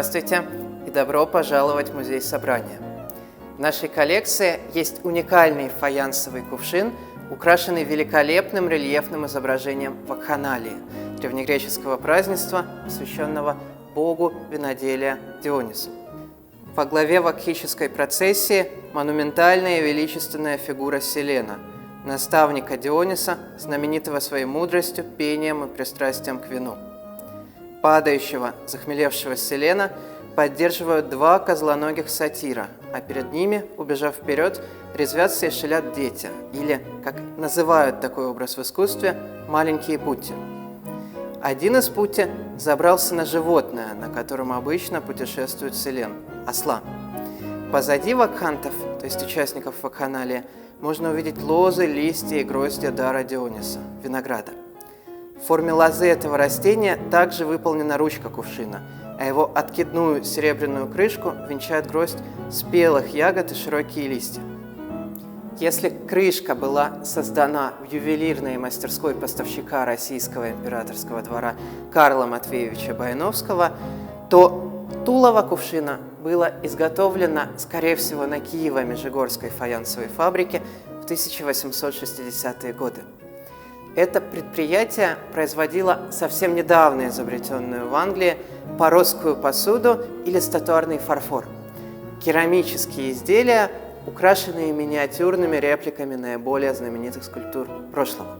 Здравствуйте и добро пожаловать в Музей Собрания. В нашей коллекции есть уникальный фаянсовый кувшин, украшенный великолепным рельефным изображением вакханалии, древнегреческого празднества, посвященного богу виноделия Дионису. Во главе вакхической процессии монументальная и величественная фигура Селена, наставника Диониса, знаменитого своей мудростью, пением и пристрастием к вину. Падающего, захмелевшего Селена поддерживают два козлоногих сатира, а перед ними, убежав вперед, резвятся и шалят дети, или, как называют такой образ в искусстве, маленькие путти. Один из путти забрался на животное, на котором обычно путешествует Селен – осла. Позади вакхантов, то есть участников вакханалии, можно увидеть лозы, листья и гроздья дара Диониса – винограда. В форме лозы этого растения также выполнена ручка кувшина, а его откидную серебряную крышку венчает гроздь спелых ягод и широкие листья. Если крышка была создана в ювелирной мастерской поставщика российского императорского двора Карла Матвеевича Баяновского, то тулово кувшина было изготовлено, скорее всего, на Киево-Межигорской фаянсовой фабрике в 1860-е годы. Это предприятие производило совсем недавно изобретенную в Англии поросскую посуду или статуарный фарфор – керамические изделия, украшенные миниатюрными репликами наиболее знаменитых скульптур прошлого.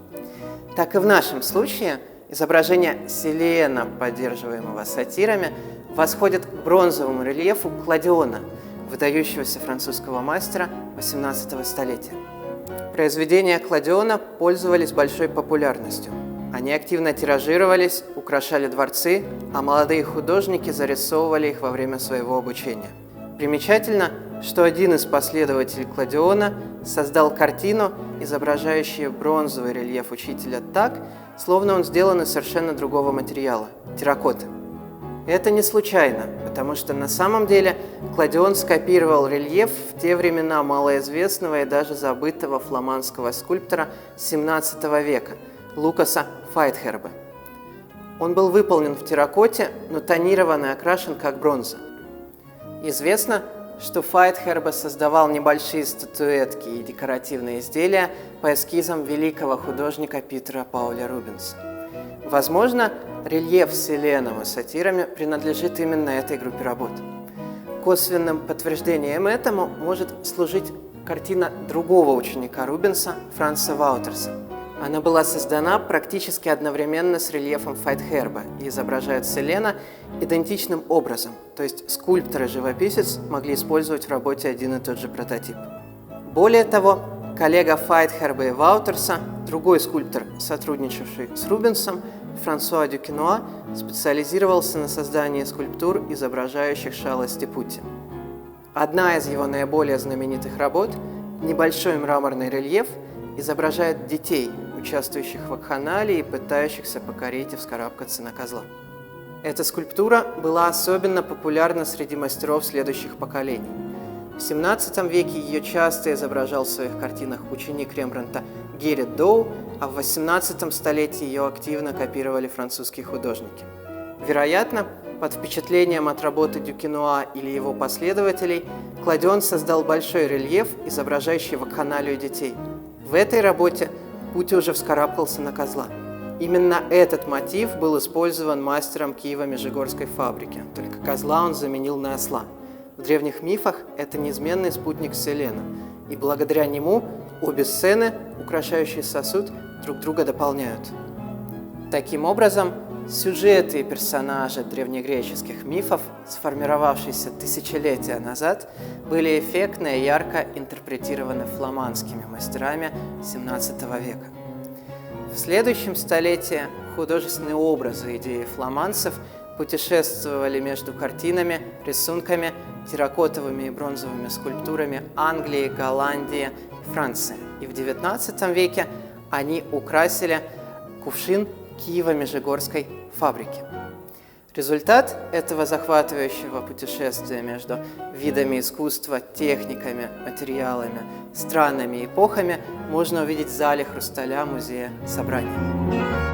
Так и в нашем случае изображение Селена, поддерживаемого сатирами, восходит к бронзовому рельефу Кладиона, выдающегося французского мастера XVIII столетия. Произведения Кладиона пользовались большой популярностью. Они активно тиражировались, украшали дворцы, а молодые художники зарисовывали их во время своего обучения. Примечательно, что один из последователей Кладиона создал картину, изображающую бронзовый рельеф учителя так, словно он сделан из совершенно другого материала – терракоты. Это не случайно, потому что на самом деле Кладион скопировал рельеф в те времена малоизвестного и даже забытого фламандского скульптора XVII века Лукаса Файтхербе. Он был выполнен в терракоте, но тонирован и окрашен как бронза. Известно, что Файтхербе создавал небольшие статуэтки и декоративные изделия по эскизам великого художника Питера Пауля Рубенса. Возможно, рельеф с Селеном и сатирами принадлежит именно этой группе работ. Косвенным подтверждением этому может служить картина другого ученика Рубенса, Франца Ваутерса. Она была создана практически одновременно с рельефом Файтхербе и изображает Селена идентичным образом, то есть скульптор и живописец могли использовать в работе один и тот же прототип. Более того, коллега Файтхербе и Ваутерса, другой скульптор, сотрудничавший с Рубенсом, Франсуа Дюкенуа, специализировался на создании скульптур, изображающих шалости пути. Одна из его наиболее знаменитых работ, небольшой мраморный рельеф, изображает детей, участвующих в вакханалии и пытающихся покорить и вскарабкаться на козла. Эта скульптура была особенно популярна среди мастеров следующих поколений. В XVII веке ее часто изображал в своих картинах ученик Рембрандта Геррит Доу, а в XVIII столетии ее активно копировали французские художники. Вероятно, под впечатлением от работы Дюкенуа или его последователей, Кладион создал большой рельеф, изображающий вакханалию детей. В этой работе Путти уже вскарабкался на козла. Именно этот мотив был использован мастером Киево-Межигорской фабрики, только козла он заменил на осла. В древних мифах это неизменный спутник Селена, и благодаря нему обе сцены, украшающие сосуд, друг друга дополняют. Таким образом, сюжеты и персонажи древнегреческих мифов, сформировавшиеся тысячелетия назад, были эффектно и ярко интерпретированы фламандскими мастерами XVII века. В следующем столетии художественные образы и идеи фламандцев путешествовали между картинами, рисунками, терракотовыми и бронзовыми скульптурами Англии, Голландии и Франции. И в XIX веке они украсили кувшин Киево-Межигорской фабрики. Результат этого захватывающего путешествия между видами искусства, техниками, материалами, странами и эпохами можно увидеть в зале хрусталя Музея Собрания.